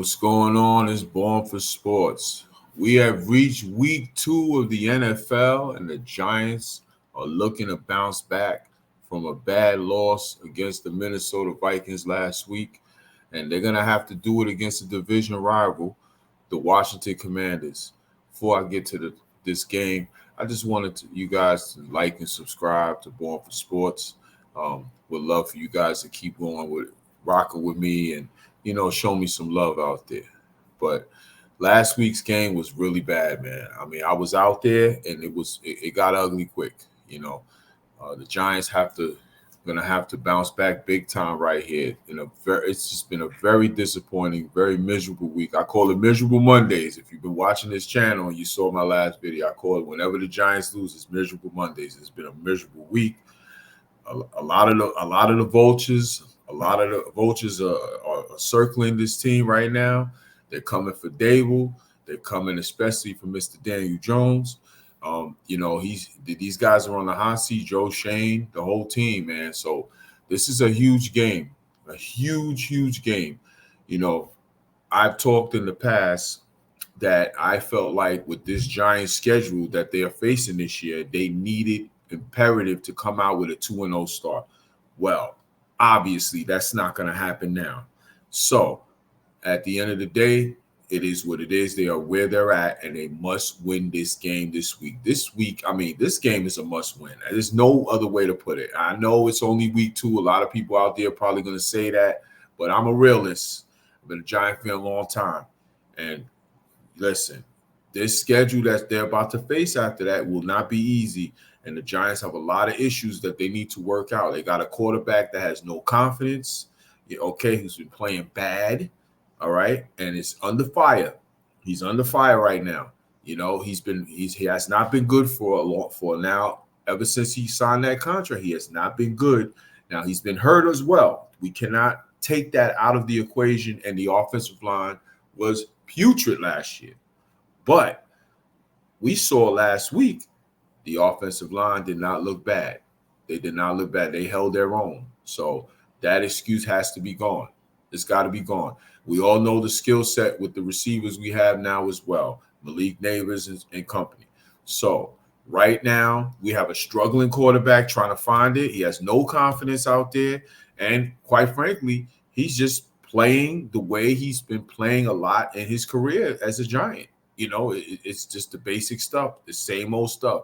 What's going on? It's Born for Sports. We have reached week 2 of the NFL, and the Giants are looking to bounce back from a bad loss against the Minnesota Vikings last week. And they're going to have to do it against a division rival, the Washington Commanders. Before I get to this game, I just wanted you guys to like and subscribe to Born for Sports. Would love for you guys to keep going with rocking with me and show me some love out there. But last week's game was really bad, man. I mean, I was out there and it got ugly quick. The Giants gonna have to bounce back big time right here. It's just been a very disappointing, very miserable week. I call it miserable Mondays. If you've been watching this channel and you saw my last video, I call it whenever the Giants lose, it's miserable Mondays. It's been a miserable week. A lot of the vultures. A lot of the vultures are circling this team right now. They're coming for Dable. They're coming especially for Mr. Daniel Jones. These guys are on the hot seat. Joe Shane, the whole team, man. So this is a huge game, a huge game. I've talked in the past that I felt like with this Giants schedule that they are facing this year, they needed imperative to come out with a 2-0 start. Well, obviously, that's not going to happen now. So, at the end of the day, it is what it is. They are where they're at, and they must win this game this week. This game is a must win. There's no other way to put it. I know it's only week 2. A lot of people out there are probably going to say that, but I'm a realist. I've been a Giant fan a long time. And listen, this schedule that they're about to face after that will not be easy. And the Giants have a lot of issues that they need to work out. They got a quarterback that has no confidence, who's been playing bad, all right, and it's under fire. He's under fire right now. He has not been good for now. Ever since he signed that contract, he has not been good. Now he's been hurt as well. We cannot take that out of the equation. And the offensive line was putrid last year, but we saw last week. The offensive line did not look bad. They did not look bad. They held their own. So that excuse has to be gone. It's got to be gone. We all know the skill set with the receivers we have now as well, Malik Neighbors and company. So right now we have a struggling quarterback trying to find it. He has no confidence out there. And quite frankly, he's just playing the way he's been playing a lot in his career as a Giant. It's just the basic stuff, the same old stuff,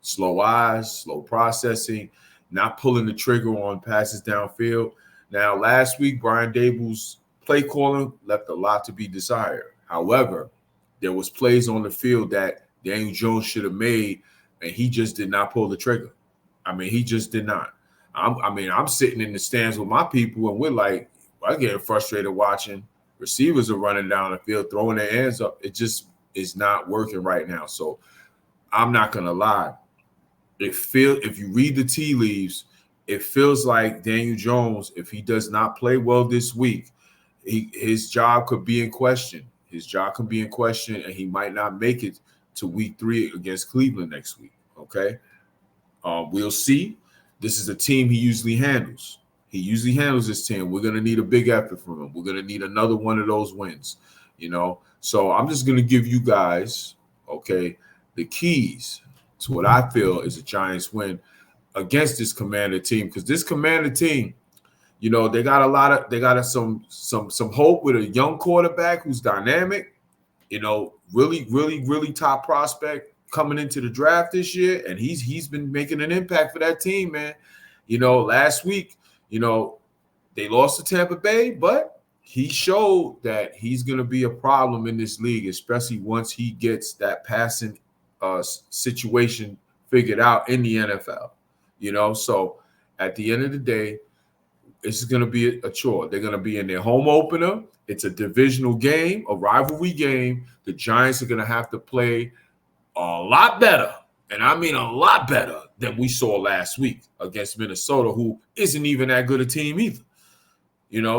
slow eyes, slow processing, not pulling the trigger on passes downfield. Now, last week, Brian Dable's play calling left a lot to be desired. However, there was plays on the field that Daniel Jones should have made, and he just did not pull the trigger. I mean, he just did not. I'm sitting in the stands with my people, and we're like, I'm getting frustrated watching. Receivers are running down the field, throwing their hands up. It just is not working right now. So I'm not going to lie. If you read the tea leaves, it feels like Daniel Jones, if he does not play well this week, his job could be in question. His job could be in question, and he might not make it to week 3 against Cleveland next week. Okay? We'll see. This is a team he usually handles. He usually handles this team. We're going to need a big effort from him. We're going to need another one of those wins, So I'm just going to give you guys, the keys to what I feel is a Giants win against this Commander team. Because this Commander team, they got some hope with a young quarterback who's dynamic, really top prospect coming into the draft this year. And he's been making an impact for that team, man. Last week, they lost to Tampa Bay, but he showed that he's going to be a problem in this league, especially once he gets that passing situation figured out in the NFL. So at the end of the day, this is going to be a chore. They're going to be in their home opener. It's a divisional game, a rivalry game. The Giants are going to have to play a lot better, and I mean a lot better than we saw last week against Minnesota, who isn't even that good a team either.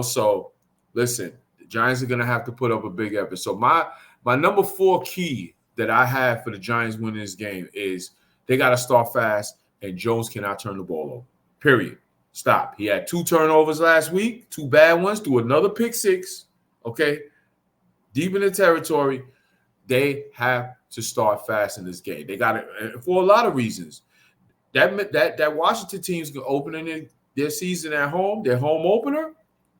So listen, the Giants are going to have to put up a big effort. So my number 4 key that I have for the Giants winning this game is they got to start fast, and Jones cannot turn the ball over, period. Stop. He had 2 turnovers last week, 2 bad ones, threw another pick 6, okay? deep in the territory. They have to start fast in this game. They got it for a lot of reasons. That Washington team's opening their season at home, their home opener.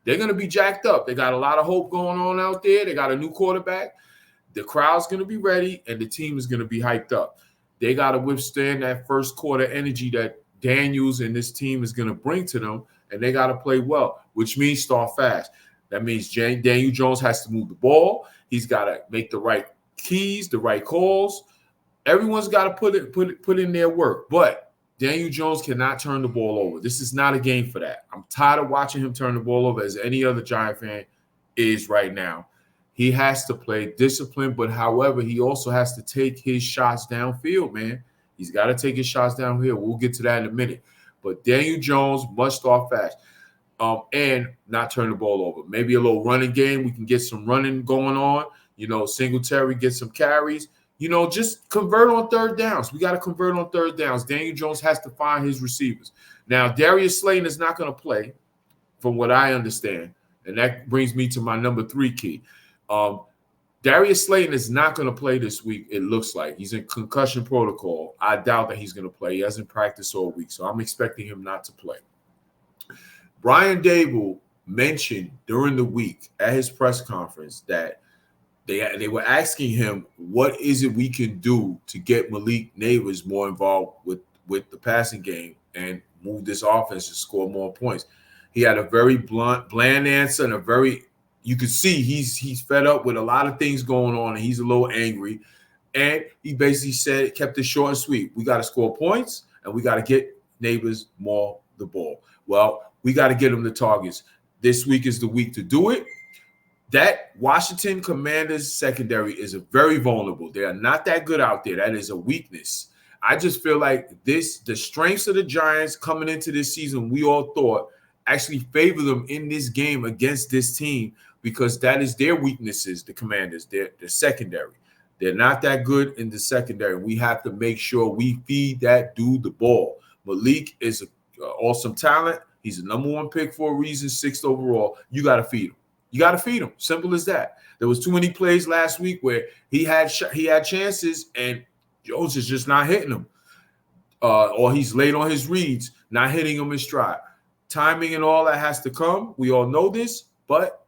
They're going to be jacked up. They got a lot of hope going on out there. They got a new quarterback. The crowd's going to be ready, and the team is going to be hyped up. They got to withstand that first quarter energy that Daniels and this team is going to bring to them, and they got to play well, which means start fast. That means Daniel Jones has to move the ball. He's got to make the right keys, the right calls. Everyone's got to put in their work, but Daniel Jones cannot turn the ball over. This is not a game for that. I'm tired of watching him turn the ball over as any other Giant fan is right now. He has to play disciplined, but however, he also has to take his shots downfield, man. He's got to take his shots downfield. We'll get to that in a minute. But Daniel Jones must start fast and not turn the ball over. Maybe a little running game. We can get some running going on. Singletary get some carries. Just convert on third downs. We got to convert on third downs. Daniel Jones has to find his receivers. Now, Darius Slayton is not going to play, from what I understand. And that brings me to my number 3 key. Darius Slayton is not going to play this week, it looks like. He's in concussion protocol. I doubt that he's going to play. He hasn't practiced all week, so I'm expecting him not to play. Brian Dable mentioned during the week at his press conference that they were asking him, what is it we can do to get Malik Neighbors more involved with the passing game and move this offense to score more points? He had a very bland answer and you could see he's fed up with a lot of things going on and he's a little angry. And he basically kept it short and sweet. We got to score points and we got to get Neighbors more the ball. Well, we got to get him the targets. This week is the week to do it. That Washington Commanders secondary is very vulnerable. They are not that good out there. That is a weakness. I just feel like the strengths of the Giants coming into this season, we all thought actually favor them in this game against this team because that is their weaknesses, the Commanders, their secondary. They're not that good in the secondary. We have to make sure we feed that dude the ball. Malik is an awesome talent. He's a number 1 pick for a reason, 6th overall. You got to feed him. You got to feed him. Simple as that. There was too many plays last week where he had chances and Jones is just not hitting them. Or he's late on his reads, not hitting them in stride. Timing and all that has to come. We all know this, but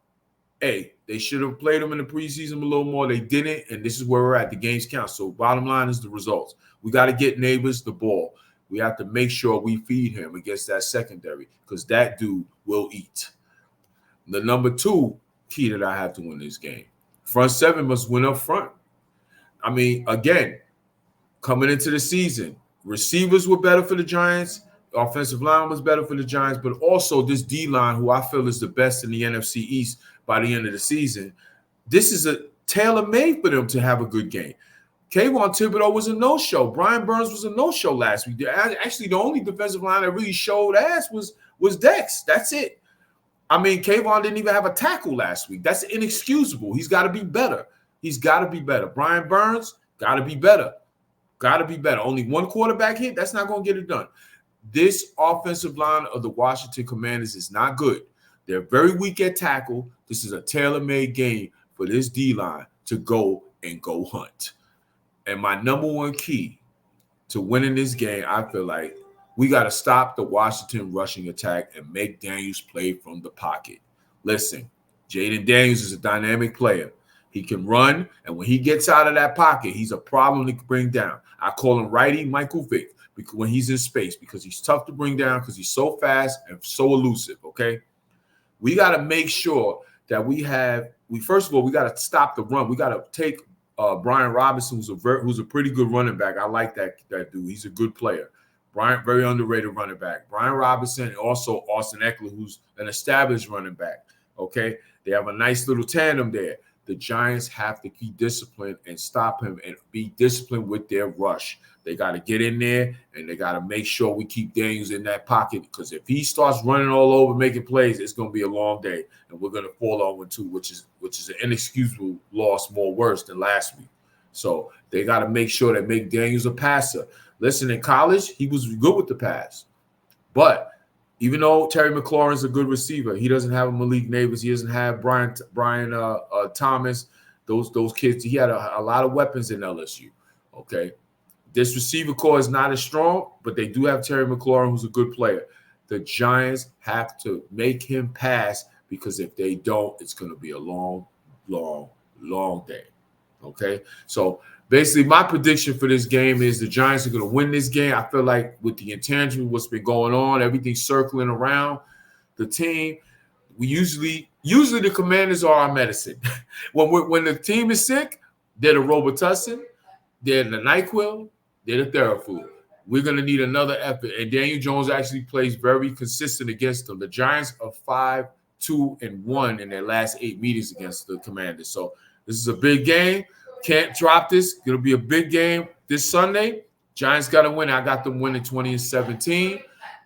hey, they should have played him in the preseason a little more. They didn't, and this is where we're at. The games count. So bottom line is the results. We got to get Neighbors the ball. We have to make sure we feed him against that secondary because that dude will eat. The number 2 key that I have to win this game. Front 7 must win up front. I mean, again, coming into the season, receivers were better for the Giants. Offensive line was better for the Giants, but also this D-line, who I feel is the best in the NFC East by the end of the season. This is a tailor-made for them to have a good game. Kayvon Thibodeau was a no-show. Brian Burns was a no-show last week. Actually, the only defensive line that really showed ass was Dex. That's it. I mean, Kayvon didn't even have a tackle last week. That's inexcusable. He's got to be better. He's got to be better. Brian Burns, got to be better. Got to be better. Only 1 quarterback hit, that's not going to get it done. This offensive line of the Washington Commanders is not good. They're very weak at tackle. This is a tailor-made game for this D-line to go hunt. And my number 1 key to winning this game, I feel like we got to stop the Washington rushing attack and make Daniels play from the pocket. Listen, Jaden Daniels is a dynamic player. He can run, and when he gets out of that pocket, he's a problem to bring down. I call him righty Michael Vick because when he's in space because he's tough to bring down because he's so fast and so elusive, okay? We got to make sure that first of all, we got to stop the run. We got to take Brian Robinson, who's a pretty good running back. I like that dude. He's a good player. Brian, very underrated running back. Brian Robinson and also Austin Eckler, who's an established running back. Okay, they have a nice little tandem there. The Giants have to keep discipline and stop him and be disciplined with their rush. They got to get in there and they got to make sure we keep Daniels in that pocket because if he starts running all over making plays, it's going to be a long day and we're going to fall on 1-2, which is an inexcusable loss, more worse than last week. So they got to make sure they make Daniels a passer. Listen, in college, he was good with the pass. But even though Terry McLaurin's a good receiver, he doesn't have a Malik Neighbors. He doesn't have Brian Thomas. those kids. He had a lot of weapons in LSU. Okay, this receiver core is not as strong, but they do have Terry McLaurin, who's a good player. The Giants have to make him pass because if they don't, it's going to be a long, long, long day. Okay, so basically, my prediction for this game is the Giants are going to win this game. I feel like with the intangible, what's been going on, everything circling around the team, we usually the Commanders are our medicine. when the team is sick, they're the Robitussin, they're the NyQuil, they're the Theraflu. We're going to need another effort. And Daniel Jones actually plays very consistent against them. The Giants are 5-2-1 in their last 8 meetings against the Commanders. So this is a big game. Can't drop this. It's going to be a big game this Sunday. Giants got to win. I got them winning 20-17.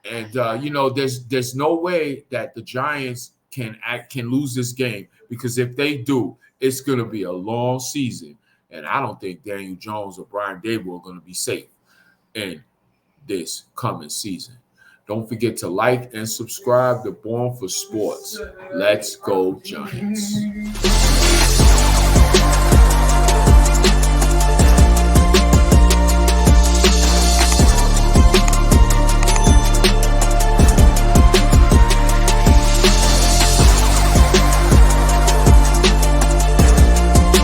And, there's no way that the Giants can lose this game, because if they do, it's going to be a long season. And I don't think Daniel Jones or Brian Daboll are going to be safe in this coming season. Don't forget to like and subscribe to Born for Sports. Let's go, Giants.